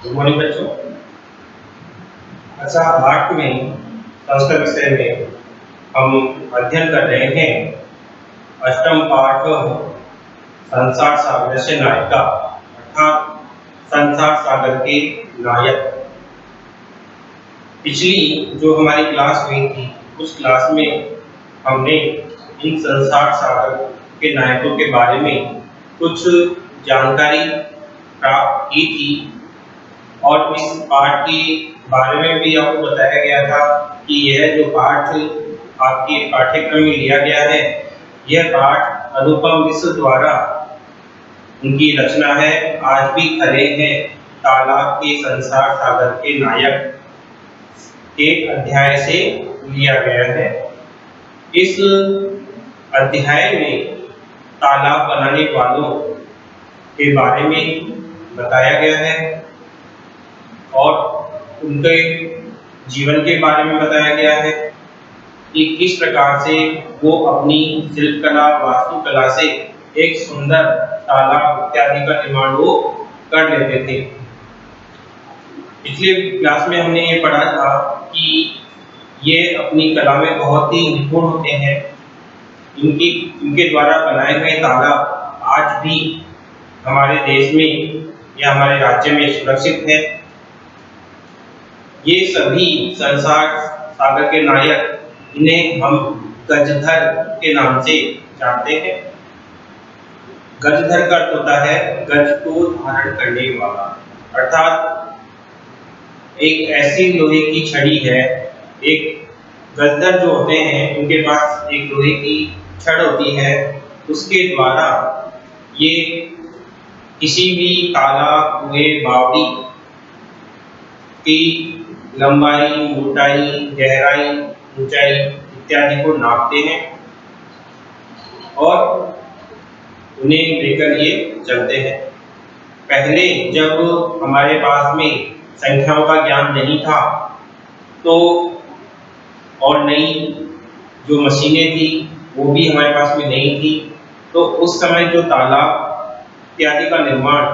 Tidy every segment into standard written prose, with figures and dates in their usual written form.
Good morning बच्चों। अच्छा, पाठ में संस्कृत विषय में हम अध्ययन कर रहे हैं अष्टम पाठ संसार सागर से नायिका, अर्थात संसार सागर के नायक। पिछली जो हमारी क्लास हुई थी उस क्लास में हमने इन संसार सागर के नायकों के बारे में कुछ जानकारी प्राप्त की थी और इस पाठ के बारे में भी आपको बताया गया था कि यह जो पाठ आपके पाठ्यक्रम में लिया गया है, यह पाठ अनुपम मिश्र द्वारा उनकी रचना है। आज भी खड़े हैं तालाब के संसार सागर के नायक के अध्याय से लिया गया है। इस अध्याय में तालाब बनाने वालों के बारे में बताया गया है और उनके जीवन के बारे में बताया गया है कि किस प्रकार से वो अपनी शिल्पकला, वास्तुकला से एक सुंदर तालाब इत्यादि का निर्माण वो कर लेते थे। पिछले क्लास में हमने ये पढ़ा था कि ये अपनी कला में बहुत ही निपुण होते हैं। इनके द्वारा बनाए गए तालाब आज भी हमारे देश में या हमारे राज्य में सुरक्षित है। ये सभी संसार सागर के नायक, इन्हें हम गजधर के नाम से जानते हैं। गजधर का अर्थ होता है गज को धारण करने वाला, अर्थात एक ऐसी लोहे की छड़ी है। एक गजधर जो होते हैं उनके पास एक लोहे की छड़ होती है, उसके द्वारा ये किसी भी तालाब, कुएं, बावड़ी की लंबाई, मोटाई, गहराई, ऊंचाई इत्यादि को नापते हैं और उन्हें लेकर ये चलते हैं। पहले जब हमारे पास में संख्याओं का ज्ञान नहीं था तो और नई जो मशीनें थी वो भी हमारे पास में नहीं थी, तो उस समय जो तालाब इत्यादि का निर्माण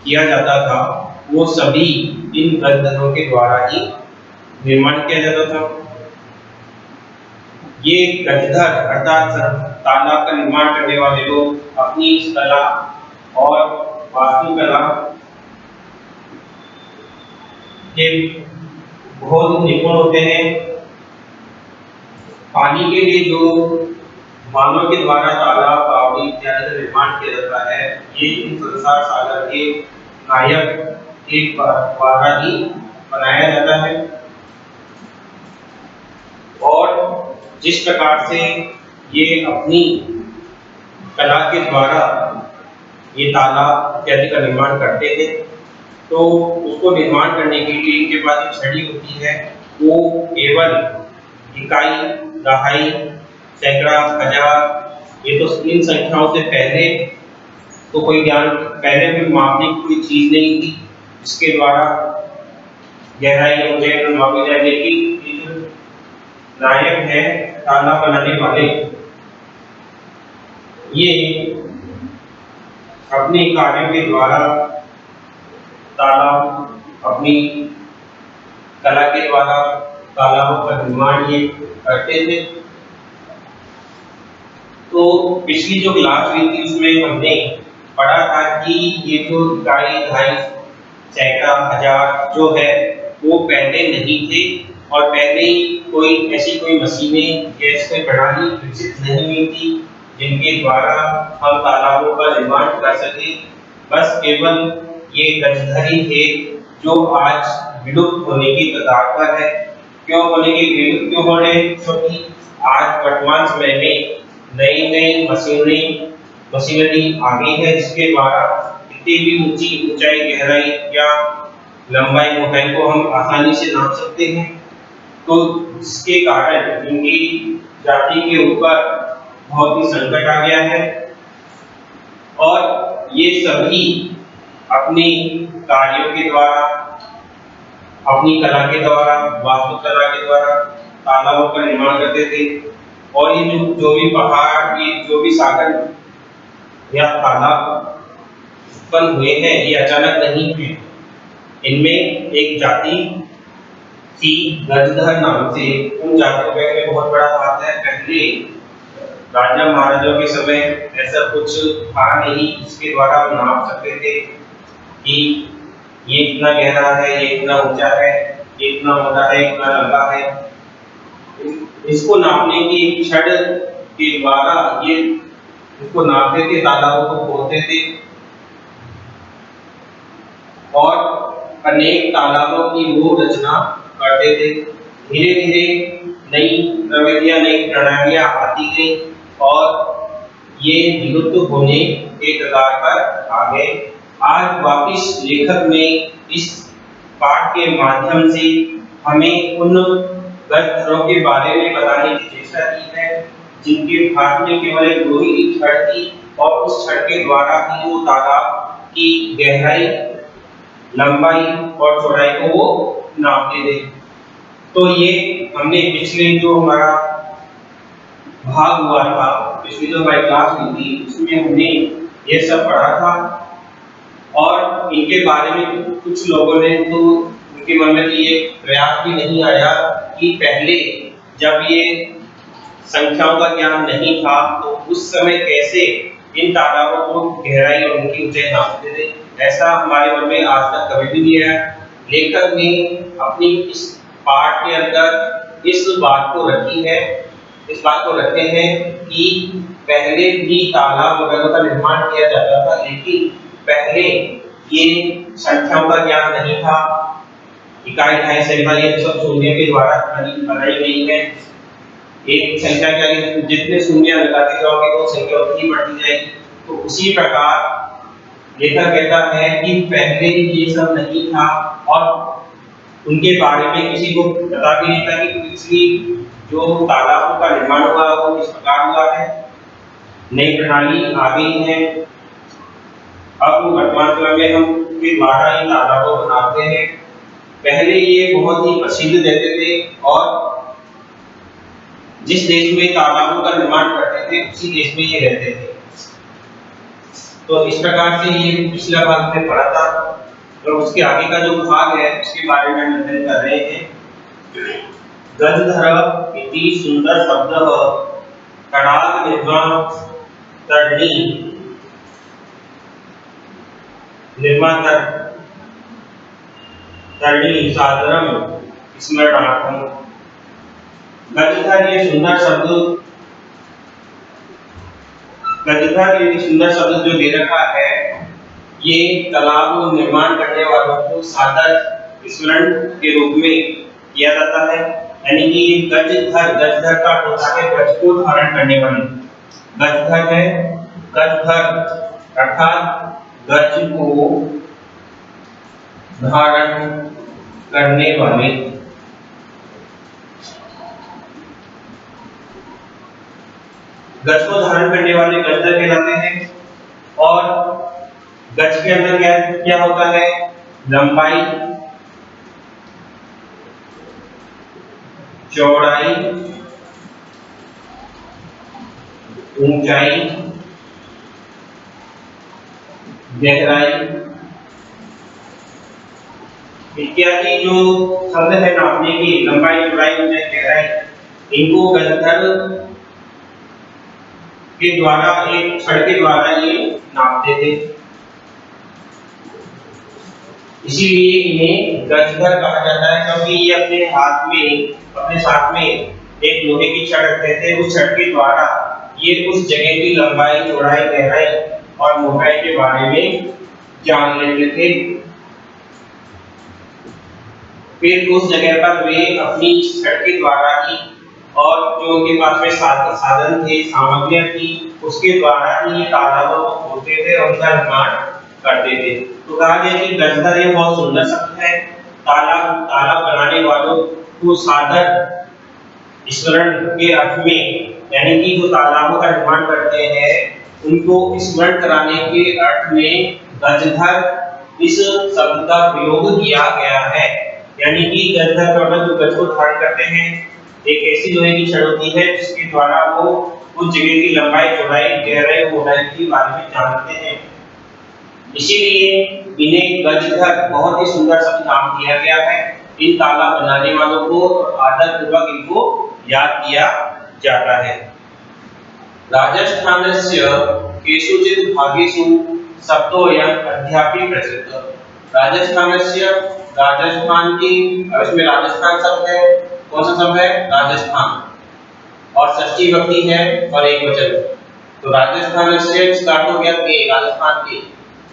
किया जाता था वो सभी इन गजधरों के द्वारा ही निर्माण किया जाता था। ये गजधर अर्थात तालाब का निर्माण करने वाले लोग अपनी कला और वास्तुकला के बहुत निपुण होते हैं। पानी के लिए जो मानव के द्वारा तालाब, बावड़ी इत्यादि का निर्माण किया जाता है, ये इन संसार सागर के नायक के द्वारा ही बनाया जाता है। और जिस प्रकार से ये अपनी कला के द्वारा ये तालाब इत्यादि का निर्माण करते थे, तो उसको निर्माण करने के लिए इनके पास एक छड़ी होती है। वो केवल इकाई, दहाई, सैकड़ा, हजार, ये तो इन संख्याओं से पहले तो कोई ज्ञान, पहले भी मापने की कोई चीज नहीं थी जिसके द्वारा गहराई, ऊंचाई मापी जाए। लेकिन नायक है तालाब बनाने वाले, ये अपने कार्यों के द्वारा तालाब, अपनी कला के द्वारा तालाबों का निर्माण ये करते थे। तो पिछली जो क्लास हुई थी उसमें हमने पढ़ा था कि ये जो इकाई, दहाई, सैकड़ा, हजार जो है वो पहले नहीं थे और पहले ही कोई ऐसी कोई मशीनें, कोई प्रणाली विकसित नहीं हुई थी जिनके द्वारा हम तालाबों का निर्माण कर सके। बस केवल ये गजधर ही थे जो आज विलुप्त होने की कगार पर है। क्यों होने की विलुप्त क्यों हो रहे? क्योंकि आज वर्तमान समय में नई नई मशीनरी आ गई है जिसके द्वारा कितनी भी ऊंचाई, गहराई या लंबाई, मोटाई को हम आसानी से नाप सकते हैं। तो जिसके कारण इनकी जाति के ऊपर बहुत ही संकट आ गया है और ये सभी अपनी कार्यों के द्वारा, अपनी कला के द्वारा, वास्तुकला के द्वारा तालाबों का निर्माण करते थे। और ये जो भी पहाड़, ये जो भी सागर या तालाब उत्पन्न हुए हैं ये अचानक नहीं है। इनमें एक जाति थी गजधर नाम से, उन जातियों का बहुत बड़ा हाथ है। पहले राजा महाराजाओं के समय ऐसा कुछ था नहीं जिसके द्वारा हम नाप सकते थे कि ये इतना गहरा है, ये इतना ऊंचा है, ये इतना मोटा है, इतना लंबा है। इसको नापने की छड़ के द्वारा ये इसको नापते थे, तालाबों को खोदते थे और अनेक तालाबों की रूप रचना करते थे। धीरे धीरे नई प्रविधियां, नई प्रणालियां आती गई और ये विलुप्त होने के कगार पर आ गए। आज वापिस लेखक ने इस पाठ के माध्यम से हमें उन गजधरों के बारे में बताने की चेष्टा की है जिनके हाथ में केवल एक लोहे की छड़ थी और उस छड़ के द्वारा ही वो तालाब की गहराई, लंबाई और चौड़ाई को वो नापते थे। तो ये हमने पिछले जो हमारा भाग हुआ था, पिछली जो हमारी क्लास हुई थी उसमें हमने ये सब पढ़ा था और इनके बारे में कुछ लोगों ने तो उनके मन में ये प्रयास भी नहीं आया कि पहले जब ये संख्याओं का ज्ञान नहीं था तो उस समय कैसे इन तालाबों को गहराई और उनकी ऊंचाई नापते थे। ऐसा हमारे मन में आज तक कभी भी नहीं आया। लेखक ने अपनी इस पाठ के अंदर इस बात को रखी है, इस बात को रखते हैं कि पहले भी तालाब वगैरह का निर्माण किया जाता था, लेकिन पहले ये संख्याओं का ज्ञान नहीं था। इकाई, ढाई, संख्या ये सब शून्य के द्वारा बनाई गई है। एक संख्या के आगे जितने शून्य लगाते जाओगे तो संख्या उतनी बढ़ती जाएगी। तो उसी प्रकार लेखक कहता है कि पहले ये सब नहीं था और उनके बारे में किसी को पता भी नहीं था कि पिछली जो तालाबों का निर्माण हुआ वो किस प्रकार हुआ है। नई प्रणाली आ गई है। अब वर्तमान समय में हम के द्वारा इन तालाबों को नापते हैं। पहले ये बहुत ही प्रसिद्ध रहते थे और जिस देश में तालाबों का निर्माण करते थे उसी देश में ये रहते थे। तो इस प्रकार से ये पिछला भाग में पढ़ा था और उसके आगे का जो भाग है उसके बारे में हम अध्ययन कर रहे हैं। गजधर इति सुंदर शब्द कड़ाल निर्माण तरणी तरणी सादरम स्मरणार्थम। गजधर ये सुंदर शब्द, गजधर ये सुंदर शब्द जो दे रखा है ये तालाब निर्माण करने वालों को सादर स्मरण के रूप में किया जाता है। यानी कि गजधर, गजधर का अर्थ होता है गज को धारण करने वाले। गजधर है गजधर अर्थात गज को धारण करने वाले। गज को धारण करने वाले गजधर कहलाते हैं। और गज के अंदर क्या क्या होता है? लंबाई, चौड़ाई, ऊंचाई, गहराई इत्यादि जो शब्द है नापने की, लंबाई, चौड़ाई, ऊंचाई, गहराई, इनको गजधर के द्वारा, एक छड़ के द्वारा ये नापते थे। इसीलिए इन्हें गजधर कहा जाता है क्योंकि ये अपने हाथ में, अपने साथ में एक लोहे की छड़ रखते थे। उस छड़ के द्वारा ये उस जगह की लंबाई, चौड़ाई, गहराई और मोटाई के बारे में जान लेते थे। फिर उस जगह पर वे अपनी छड़ के द्वारा ही और जो उनके पास में साधन थे, सामग्रियां थी, उसके द्वारा ही ये तालाबों को खोदते थे और उनका निर्माण करते थे। तो कहा गया कि गजधर ये बहुत सुंदर शब्द है। तालाब बनाने वालों को सादर स्मरण के अर्थ में, यानी कि जो तालाबों का निर्माण करते हैं उनको स्मरण कराने के अर्थ में गजधर इस शब्द का प्रयोग किया गया है। यानी कि गजधर का मतलब जो गज को धारण करते हैं, एक ऐसी लोहे की छड़ होती है जिसके द्वारा वो उस जगह की लंबाई, चौड़ाई, गहराई, मोटाई के बारे में जानते हैं। इसीलिए इन्हें गजघर बहुत ही सुंदर सा नाम दिया गया है। इन ताला बनाने वालों को आदर पूर्वक इनको याद किया जाता है। राजस्थानस्य केषुचित् भागेषु शब्दोऽयम् अद्यापि प्रचलितः। राजस्थानस्य राजस्थान की, अब इसमें राजस्थान शब्द है, कौन सा शब्द है? राजस्थान, और षष्ठी विभक्ति है और एक वचन। तो राजस्थान से स्टार्ट हो गया के, राजस्थान के।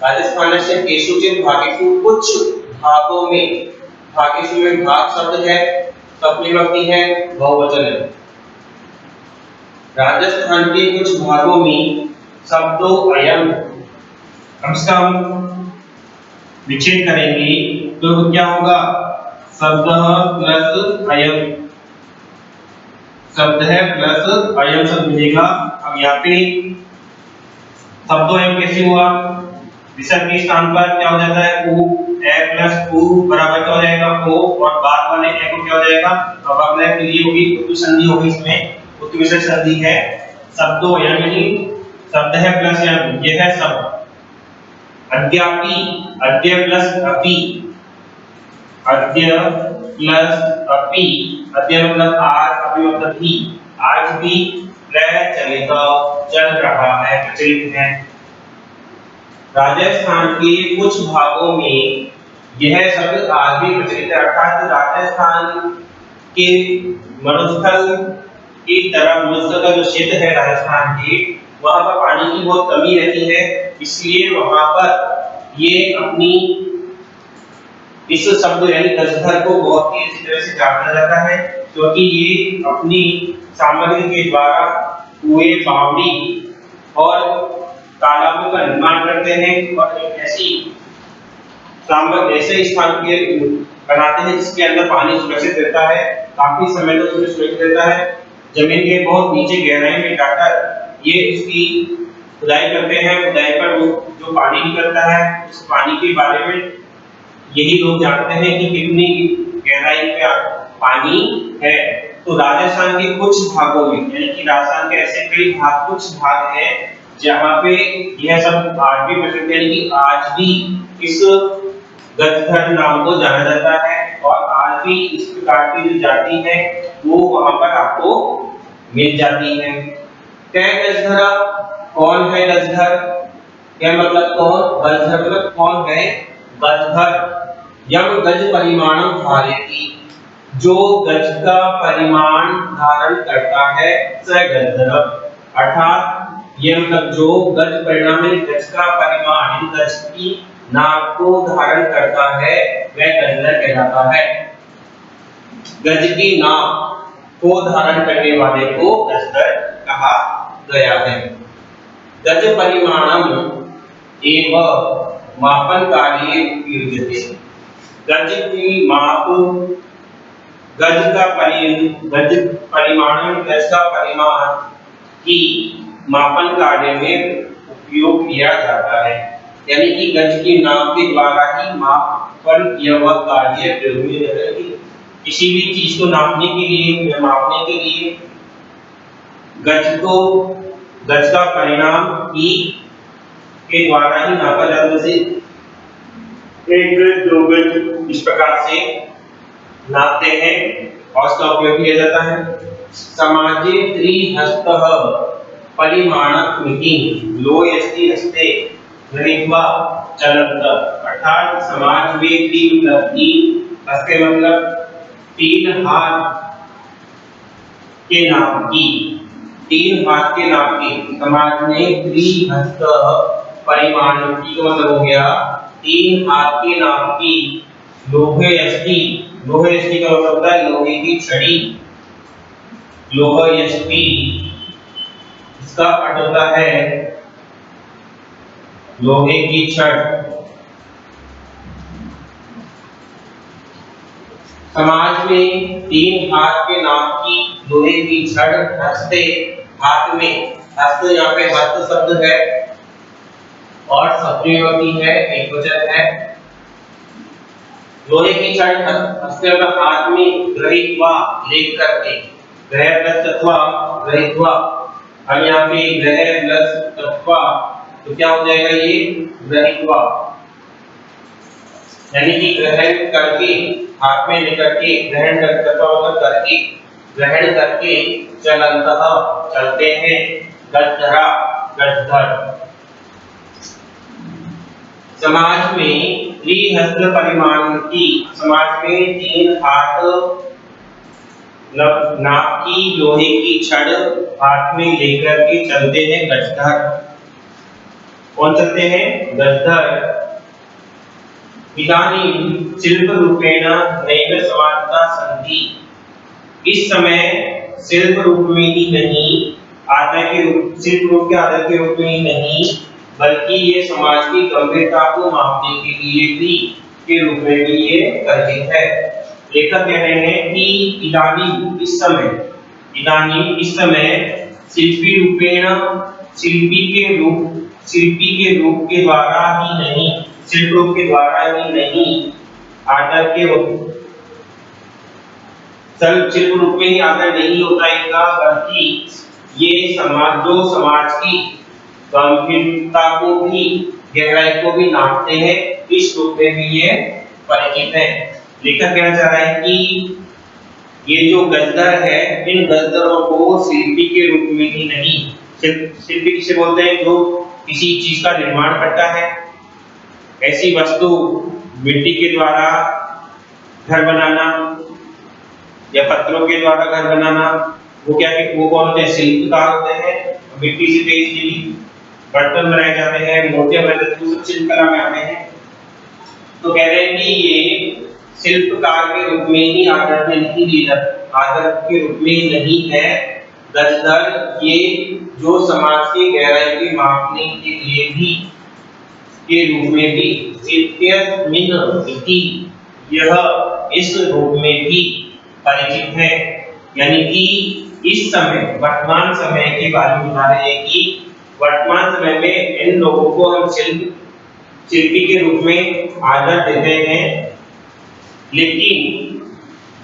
राजस्थान से केषुचित् भागेषु, कुछ भागों में, भागेषु में भाग शब्द है, सप्तमी विभक्ति है, बहुवचन है। राजस्थान के कुछ भागों में शब्दों अयम, हम इसका विच्छेद करेंगे तो क्या होगा? शब्द प्लस अयम, शब्द है प्लस अयम शब्द मिलेगा। अब यहाँ पे शब्दों अयम कैसे हुआ? विसर्ग के स्थान पर क्या हो जाता है? उ, ए प्लस उ बराबर क्या हो जाएगा? ओ, और बाद वाले ए को क्या हो जाएगा? अब अगला के लिए होगी उत्तम संधि होगी, इसमें उत्तम विसर्ग संधि है। शब्दों अयम यानी शब्द है प्लस अयम, ये है शब्द। अद्यापि, अद्य प्लस अपि, अद्य प्लस अपि, अद्य मतलब आज, अपि मतलब भी, आज भी प्रचलित, चल रहा है, प्रचलित है। राजस्थान के कुछ भागों में यह शब्द आज भी प्रचलित है, अर्थात राजस्थान के मरुस्थल की तरफ, मरुस्थल का जो क्षेत्र है राजस्थान के, वहां पर पानी की बहुत कमी रहती है, इसलिए वहां पर ये अपनी इस शब्द यानी गजघर को बहुत ही अच्छी तरह से जाना जाता है, क्योंकि ये अपनी सामग्री के द्वारा कुएं, बावड़ी और तालाबों का निर्माण करते हैं और एक ऐसी सामग्री, ऐसे स्थान के बनाते हैं जिसके अंदर पानी सुरक्षित रहता है, काफी समय तक उसमें सुरक्षित रहता है। जमीन के बहुत नीचे गहराई में जाकर ये इसकी खुदाई करते हैं, खुदाई पर वो जो पानी निकलता है उस पानी के बारे में यही लोग जानते हैं कि कितनी गहराई पे पानी है। तो राजस्थान के कुछ भागों में, यानी कि राजस्थान के ऐसे कई भाग, कुछ भाग हैं जहां पे यह सब आज भी प्रचलित है, यानी कि आज भी इस गजघर नाम को जाना जाता है और आज भी इस प्रकार की जो जाति है वो वहां पर आपको मिल जाती है। क्या गजघरा? कौन है गजघर? क्या मतलब कौन? गजघर मतलब कौन है? गजघर यम गज परिमाणम धारयति, जो गज का परिमाण धारण करता है, स गजधर। अर्थात ये मतलब जो गज परिमाण में गज का परिमाण, गज की नाप को धारण करता है वह गजधर कहलाता है। गज की नाप को धारण करने वाले को गजधर कहा गया है। गज परिमाणम एवं मापन कार्य उपयुज्यते, गज की माप, गज का गज परिमाण, गज का परिमाण की मापन कार्य में उपयोग किया जाता है, यानी कि गज की नाप के द्वारा ही मापन किया हुआ कार्य प्रयोग में रहता है। किसी भी चीज को नापने के लिए या मापने के लिए गज को, गज का परिणाम की के द्वारा ही नापा जाता है। जैसे एक गज, दो गज, इस प्रकार से नापते हैं और उसका उपयोग किया जाता है। समाजे त्रिहस्तः परिमाणकमिति लोयस्ति हस्ते गृहीत्वा चलत, अर्थात समाज में तीन हस्ते मतलब तीन हाथ के नाप की, तीन हाथ के नाप की, समाज में त्रिहस्त परिमाण की मतलब हो गया तीन हाथ के नाप की लोहे यष्टि, लोहे यष्टि का मतलब होता है लोहे की छड़ी, लोहे यष्टि इसका अर्थ होता है लोहे की छड़। समाज में तीन हाथ के नाप की लोहे की छड़, हस्ते हाथ में, हस्त यहाँ पे हस्त शब्द है और सप्तमी विभक्ति है, एक वचन है। लोहे की छड़ हस्ते मतलब हाथ में, गृहीत्वा लेकर करके, ग्रह प्लस तत्वा गृहीत्वा, और यहाँ पे ग्रह प्लस तत्वा तो क्या हो जाएगा ये ग्रहीत्वा, यानी कि ग्रहण करके, हाथ में लेकर के ग्रहण करके ग्रहण करके चलंतः चलते हैं, गद्धरा गद्धर। समाज में त्रिहस्त परिमाण की, समाज में 3 हाथ नाप की लोहे की छड़ हाथ में लेकर के चलते हैं गद्धर। कौन चलते हैं? गद्धर। इदानीं शिल्प रूपेण नैव समानता सन्ति, इस समय शिल्प रूप में ही नहीं, आदर के रूप, शिल्प रूप के आदर के रूप में ही नहीं, बल्कि ये समाज की गंभीरता को मापने के लिए भी के रूप में भी ये परिचित है। लेखक कह रहे हैं कि इदानीं इस समय, इदानीं इस समय शिल्पी रूपेण, शिल्पी के रूप के द्वारा ही नहीं, शिल्प रूप के द्वारा ही नहीं, आदर के रूप, शिल्प रूप में ही आदर नहीं होता इनका, बल्कि ये समाज, जो समाज की गंभीरता को भी, गहराई को भी नापते हैं, इस रूप में भी ये परिचित है। लेखक कहना चाह रहा है कि ये जो गद्धर है, इन गद्धरों को शिल्पी के रूप में ही नहीं, शिल्पी किसे बोलते हैं? जो किसी चीज का निर्माण करता है, ऐसी वस्तु मिट्टी के द्वारा घर बनाना या पत्थरों के द्वारा घर बनाना, वो क्या है? वो कौन होते हैं? शिल्पकार होते हैं। मिट्टी से बेसिकली बर्तन बनाए जाते हैं, मूर्तियां बनाई जाती हैं, सब शिल्पकला में आते हैं। तो कह रहे हैं कि ये शिल्पकार के रूप में ही आदर में नहीं लिया, आदर के रूप में ही नहीं है गद्धर, ये जो समाज की गहराई की मापने के लिए भी के रूप में भी, यह इस रूप में भी परिचित है। यानी कि इस समय, वर्तमान समय के बारे में बता रहे हैं कि वर्तमान समय में इन लोगों को हम शिल्पी के रूप में आदर देते हैं, लेकिन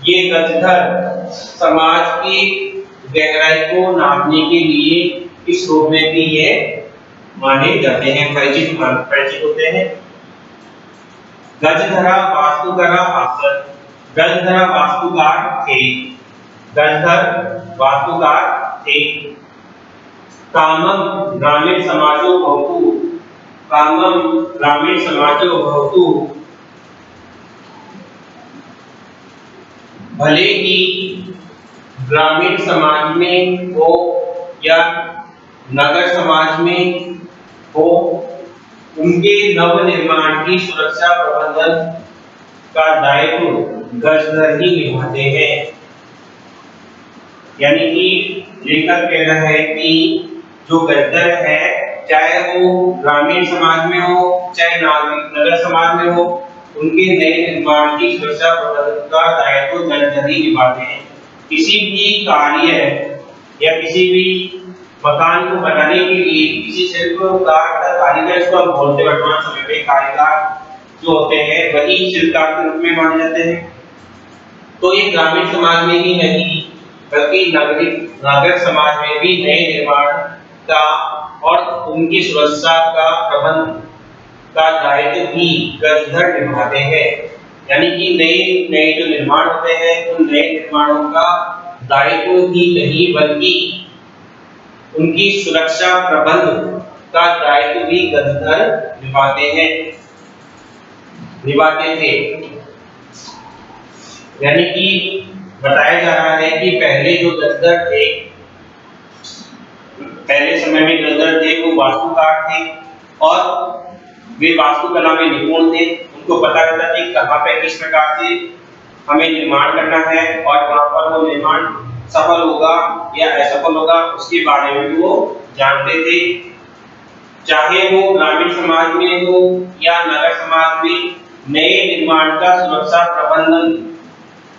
ये गद्धर समाज की गहराई को नापने के लिए इस रूप में भी ये माने जाते हैं, परिचित होते हैं। गजधरा वास्तुकरा आसन, गजधरा वास्तुकार थे, गजधर वास्तुकार थे। कामम ग्रामीण समाजो भवतु, कामम ग्रामीण समाजो भवतु, भले ही ग्रामीण समाज में हो या नगर समाज में हो, उनके नव निर्माण की सुरक्षा प्रबंधन का दायित्व गजधर ही निभाते हैं। यानी कि लेखक कह रहा है कि जो गजधर है, चाहे वो ग्रामीण समाज में हो चाहे नगर समाज में हो, उनके नए निर्माण की सुरक्षा प्रबंधन का दायित्व गजधर ही निभाते हैं। किसी भी कार्य या किसी भी मकान को बनाने के लिए किसी शिल्पकार का कारीगर, इसको हम बोलते हैं वर्तमान समय में कारीगर जो होते हैं वही शिल्पकार के रूप में माने जाते हैं। तो ये ग्रामीण समाज में ही नहीं बल्कि नगर समाज में भी नए निर्माण का और उनकी सुरक्षा का प्रबंध का दायित्व भी गजधर निभाते हैं। यानी कि नए जो निर्माण होते हैं, उन नए निर्माणों का दायित्व ही नहीं बल्कि उनकी सुरक्षा प्रबंध का दायित्व भी गजधर निभाते थे। यानी कि बताया जा रहा है कि पहले जो गजधर थे, पहले समय में गजधर थे, वो वास्तुकार थे और वे वास्तुकला में निपुण थे। उनको पता रहता था कि कहाँ पे किस प्रकार से हमें निर्माण करना है और कहाँ पर वो निर्माण सफल होगा या असफल होगा, उसके बारे में भी वो जानते थे। चाहे वो ग्रामीण समाज में हो या नगर समाज में, नए निर्माण का सुरक्षा प्रबंधन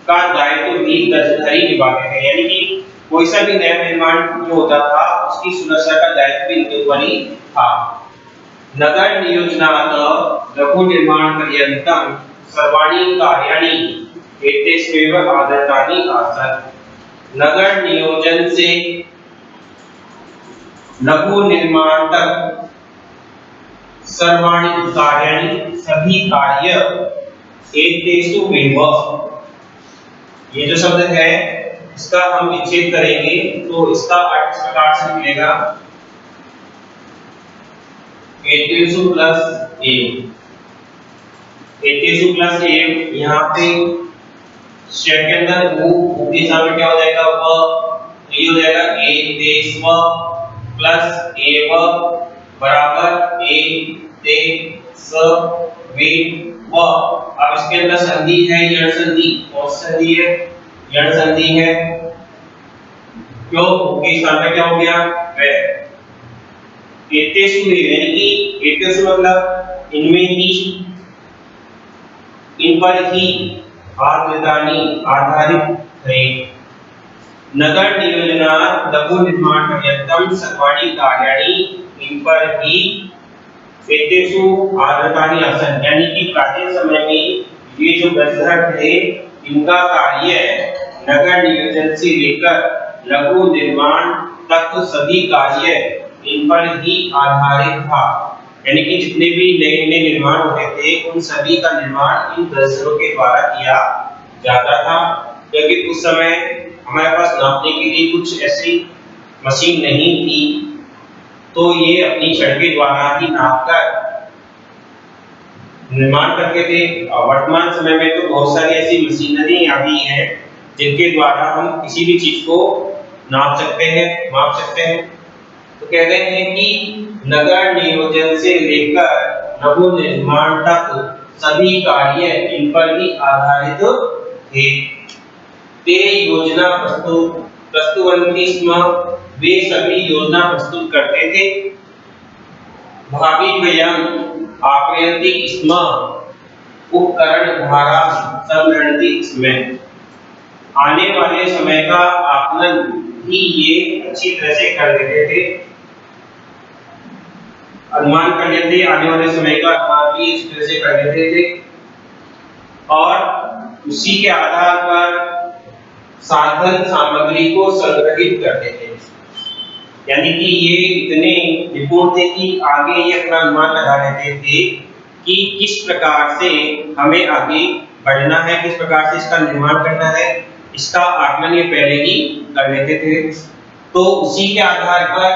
का दायित्व भी गजधर ही निभाते थे। यानी कि कोई सा भी नया निर्माण जो होता था, उसकी सुरक्षा का दायित्व भी इनके ऊपर ही था। नगर नियोजनात् लघु निर्माण पर्यन्तं सर्वाणि कार्याणि एतेष्वेव आदत्तानि आसन्। नगर नियोजन से लघु निर्माण तक सर्वाणि कार्याणि सभी कार्य एतेषु एव। ये जो शब्द है इसका हम विच्छेद करेंगे तो इसका अर्थ इस प्रकार से निकलेगा एतेषु प्लस ए। एतेषु प्लस ए, यहाँ पे शेड के अंदर वो के सामने क्या हो जाएगा, व ये हो जाएगा एतेष्व प्लस एव बराबर ए ते स वे व। अब इसके अंदर संधि है यण संधि। कौन सी संधि है? यण संधि है। क्यों? के सामने क्या हो गया? वे। एतेषु यानी कि एतेषु मतलब इनमें ही, इन पर ही आधारितानि आधारित है। नगर नियोजना लघु निर्माण पर्यंतम सर्वाणि कार्याणि इन पर ही एतेषु आधारितानि आसन्। यानी कि प्राचीन समय में ये जो ग्रंथघर थे इनका कार्य नगर नियोजन से लेकर लघु निर्माण तक सभी कार्य इन पर ही आधारित था। यानी कि जितने भी नए नए निर्माण होते थे उन सभी का निर्माण इन ग्रंथघरों के द्वारा किया जाता था। क्योंकि उस समय हमारे पास नापने के लिए कुछ ऐसी मशीन नहीं थी, तो ये अपनी छड़ के द्वारा ही नापकर निर्माण करते थे। और वर्तमान समय में तो बहुत सारी ऐसी मशीनरी आ गई हैं जिनके द्वारा हम किसी भी चीज को नाप सकते हैं, माप सकते हैं। तो कह रहे हैं कि नगर नियोजन से लेकर लघु निर्माण तक सभी कार्य इन पर ही आधारित थे। ते योजना प्रस्तुवन्ति स्म, वे सभी योजना प्रस्तुत करते थे। भावी वयम् आकलयन्ति स्म, उपकरण धारा संग्रहणति स्म। आने वाले समय का आकलन भी ये अच्छी तरह से कर लेते थे। अनुमान कर लेते, आने वाले समय का अनुमान भी अच्छी तरह से कर लेते थे और उसी के आधार पर साधन सामग्री को संग्रहित करते थे। यानी कि ये इतने निपुण थे कि आगे ये अपना अनुमान लगा लेते थे कि किस प्रकार से हमें आगे बढ़ना है, किस प्रकार से इसका निर्माण करना है, इसका आकलन ये पहले ही कर लेते थे। तो उसी के आधार पर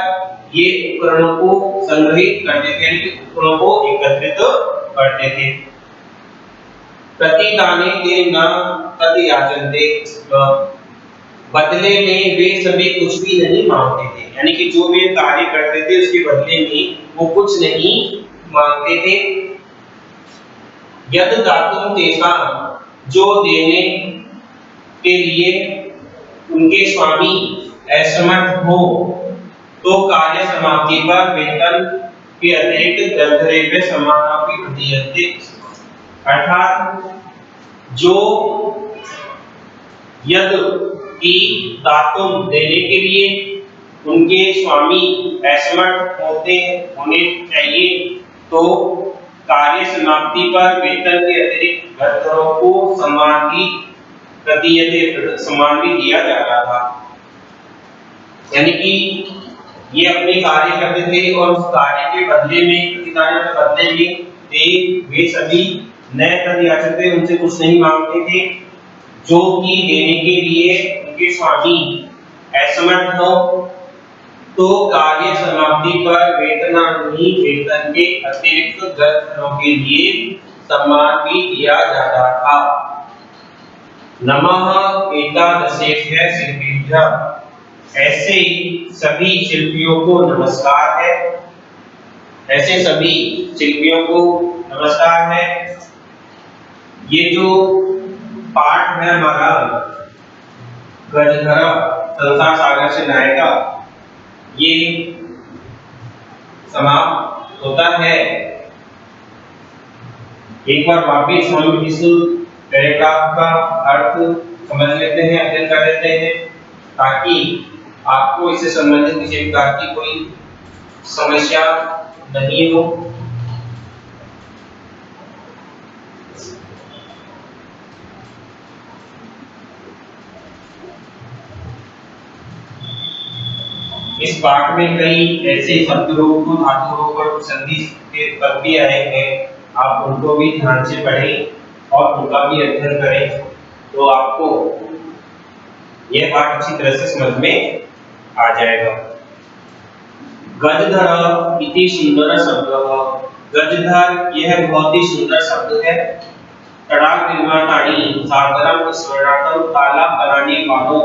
ये उपकरणों को संग्रहित करते थे, यानी कि उपकरणों को एकत्रित करते थे। प्रतिदाने ते न तद याचन्ते, बदले में वे सभी कुछ भी नहीं मांगते थे। यानी कि जो वे कार्य करते थे उसके बदले में वो कुछ नहीं मांगते थे। यद दातुं तेषां, जो देने के लिए उनके स्वामी असमर्थ हो तो कार्य समाप्ति पर वेतन के अतिरिक्त ग्रंथरेभ्य समानापि प्रदीयन्ते। अर्थात जो यद की दातुं देने के लिए उनके स्वामी असमर्थ होने चाहिए तो कार्य समाप्ति पर वेतन के अतिरिक्त ग्रंथरों को सम्मान भी दिया जाता था। यानी कि ये अपने कार्य करते थे और उस कार्य के बदले में, प्रतिदान के बदले में वे सभी नए तद याचन्ते, उनसे कुछ नहीं मांगते थे। जो कि देने के लिए उनके स्वामी असमर्थ हो तो कार्य समाप्ति पर वेतन के अतिरिक्त ग्रंथरों के लिए सम्मान भी दिया जाता था। नमः एकादशेभ्यः शिल्पिभ्यः, ऐसे सभी शिल्पियों को नमस्कार है। ऐसे सभी शिल्पियों को नमस्कार है। ये जो पाठ है हमारा ग्रंथघर संसार सागर से नायका, ये समाप्त होता है। एक बार वापिस हम इस पैराग्राफ का अर्थ समझ लेते हैं, अध्ययन कर लेते हैं, ताकि आपको इससे संबंधित किसी प्रकार की कोई समस्या नहीं हो। इस पाठ में कई ऐसे शब्द रूप धातु रूप और संधि के पद भी आएंगे, आप उनको भी ध्यान से पढ़ें और उनका भी अध्ययन करें, तो आपको यह पाठ अच्छी तरह से समझ में आ जाएगा। गजधर इति सुंदर शब्द। गजधर यह बहुत ही सुंदर शब्द है। तड़ाग निर्माताणी सागरम स्वर्णातम तालाब बनाने वालों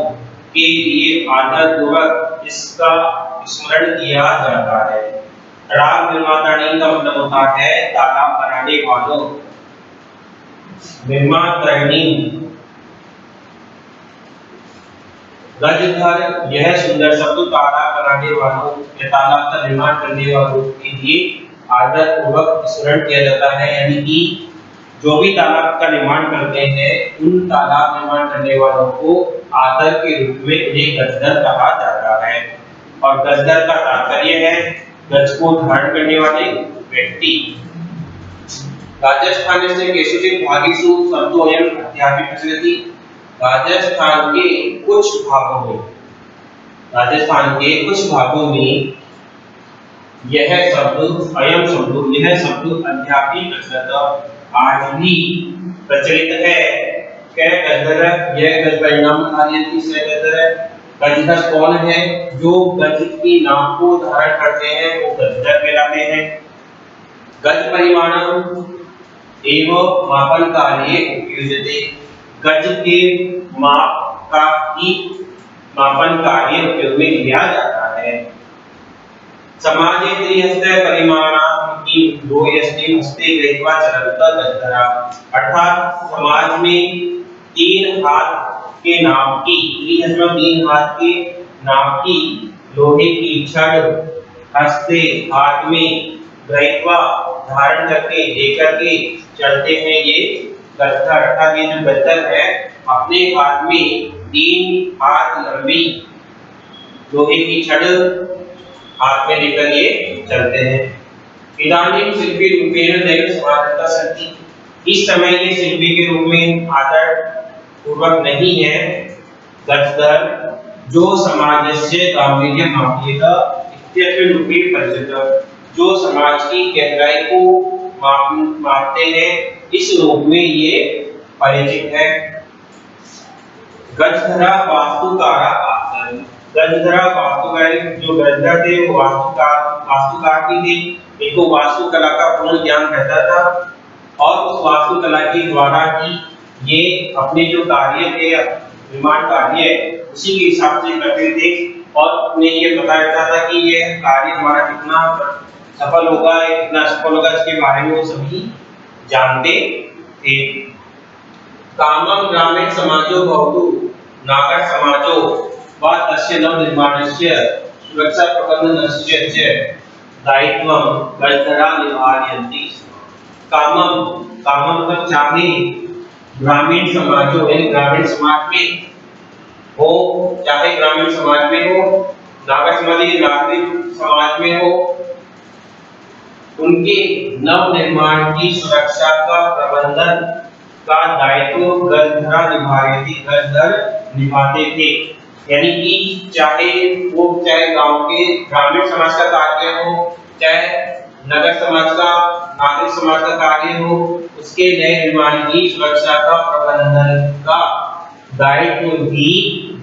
के लिए आदर पूर्वक इसका स्मरण किया जाता है। तड़ाग निर्माताणी का मतलब होता है तालाब बनाने वालों, निर्माताणी। गजधर यह सुंदर शब्द तालाब बनाने वालों या तालाब का निर्माण करने वालों के लिए आदर पूर्वक स्मरण किया जाता है, यानी कि जो भी तालाब का निर्माण करते हैं उन तालाब निर्माण करने वालों को आदर के रूप में उन्हें गजधर कहा जाता है। और गजधर का तात्पर्य है गज को धारण करने वाले व्यक्ति। राजस्थान से केशुचित भागीसु शब्दोयम अध्यापि प्रचलति। राजस्थान के कुछ भागों में यह शब्द अध्यापी प्रचलित आज भी प्रचलित है। क्या गजधर यह गज परिणाम आदि से गजधर कौन है? जो गज की नाम को धारण करते हैं वो गजधर कहलाते हैं। गज परिमाणम एवं मापन कार्य उपयुज्यते। गज के माप का ही मापन कार्य उपयोग में लिया जाता है। समाजे त्रिहस्ते परिमाणात्मकी दो यस्ते हस्ते गृहीत्वा चलता गजधरा। अर्थात समाज में तीन हाथ के नाप की, तीन हाथ के नाप की लोहे की छड़ हस्ते हाथ में गृहीत्वा धारण करके लेकर के चलते हैं ये गजधर। अर्थात ये जो गजधर है अपने हाथ में तीन हाथ लंबी लोहे की छड़ हाथ में लेकर ये चलते हैं। इदानीं शिल्पी रूपेण नैव समादृता सन्ति। इस समय ये शिल्पी के रूप में आदर पूर्वक नहीं है गजधर, जो समाजस्य गांभीर्यम् मापयेत इत्यत्र रूपे परिचित। जो समाज की गहराई को मापते हैं इस रूप में ये परिचित है। गजधरा वास्तुकारा आसन। गजधरा वास्तुकार, जो गजधर थे वो वास्तुकार भी थे। इनको वास्तुकला का पूर्ण ज्ञान रहता था और उस वास्तुकला के द्वारा ही ये अपने जो कार्य थे, निर्माण कार्य उसी के हिसाब से करते थे और उन्हें ये पता रहता था कि ये कार्य हमारा कितना सफल होगा या कितना असफल होगा, इसके बारे में वो सभी जानते थे। कामम ग्रामीण समाजो भवतु नागर समाजो वा तस्य नव निर्माणस्य सुरक्षा प्रबंधनस्य च दायित्वं गजधरा निवारयन्ति। कामम मतलब चाहे ग्रामीण समाजो, यानी ग्रामीण समाज में हो, चाहे ग्रामीण समाज में हो, नागर समाज नागरिक समाज में हो, उनके नव निर्माण की सुरक्षा का प्रबंधन का दायित्व गजधरा गजधर निभाते थे। यानी कि चाहे गांव के ग्रामीण समाज का कार्य हो, चाहे नगर समाज का, नागरिक समाज का कार्य हो, उसके नए निर्माण की सुरक्षा का प्रबंधन का दायित्व भी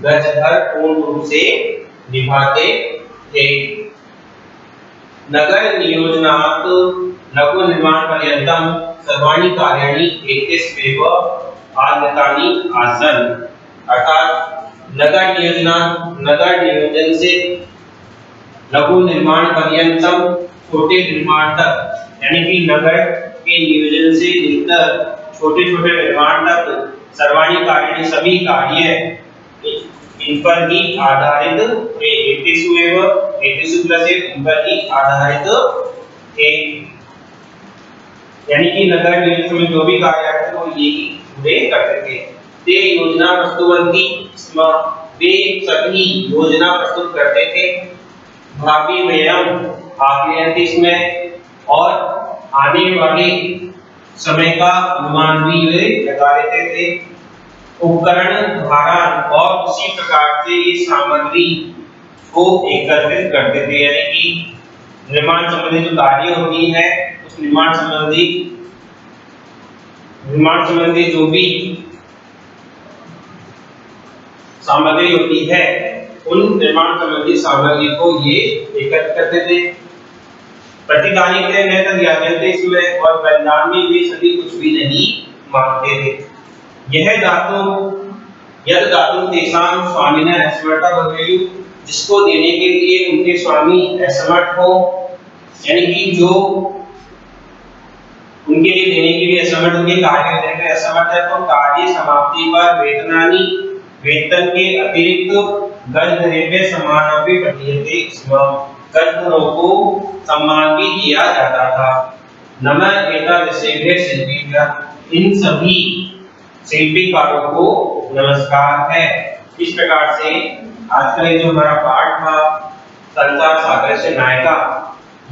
गजधर पूर्ण रूप से निभाते थे। नगर नियोजनात् लघु निर्माण पर्यंतम सर्वाणि कार्याणि एतेष्वेव आगतानि आसन्। अर्थात नगर नियोजन से लघु निर्माण पर्यंतम छोटे निर्माण तक, यानी कि नगर के नियोजन से लेकर छोटे छोटे निर्माण तक सर्वाणि कार्याणि सभी कार्य इन पर ही आधारित थे। एतेषु प्लस इन पर ही आधारित थे। यानी कि नगर नियोजन में जो भी कार्य थे वो यही पूरे करते थे। ते योजना प्रस्तुवन्ति स्म, वे सभी योजना प्रस्तुत करते थे। भावी व्ययम आकलयन्ति स्म, और आने वाले समय का अनुमान भी वे लगा लेते थे। उपकरण धारण, और उसी प्रकार से ये सामग्री को एकत्रित करते थे, यानी कि निर्माण संबंधी जो कार्य होती है उस निर्माण संबंधी जो भी सामग्री होती है उन निर्माण संबंधी सामग्री को ये एकत्रित करते थे। प्रतिदानी के लिए तक याद इसमें और परिणाम में भी सभी कुछ भी नहीं मानते थे। यह धातु यद धातु तेषां स्वामिनः असमर्था भवेयुः, जिसको देने के लिए उनके स्वामी असमर्थ हो, यानी कि जो उनके लिए देने के लिए असमर्थ, उनके कार्य देने के लिए असमर्थ है, तो कार्य समाप्ति पर वेतन के अतिरिक्त गजद्रव्य समानपि प्रदीयते स्म, गजद्रव्यों को सम्मान भी दिया जाता था। नमः एतादृशेभ्यः शिल्पिभ्यः, इन सभी शिल्पीकारों को नमस्कार है। इस प्रकार से आज का ये जो हमारा पाठ था संसार सागर से नायिका,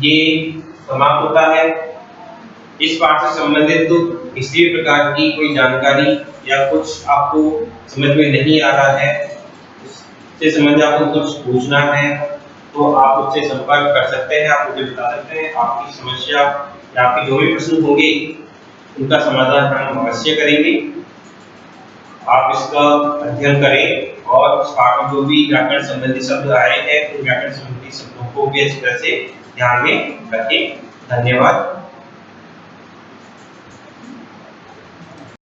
ये समाप्त होता है। इस पाठ से संबंधित किसी भी प्रकार की कोई जानकारी या कुछ आपको समझ में नहीं आ रहा है, इससे संबंधित आपको कुछ पूछना है तो आप मुझसे संपर्क कर सकते हैं, आप मुझे बता सकते हैं। आपकी समस्या या आपके जो भी प्रश्न होंगे उनका समाधान हम अवश्य करेंगे। आप इसका अध्ययन करें और इस पाठ में जो भी व्याकरण संबंधी शब्द आए हैं उन व्याकरण संबंधी शब्दों को भी अच्छी तरह से ध्यान में रखें। धन्यवाद।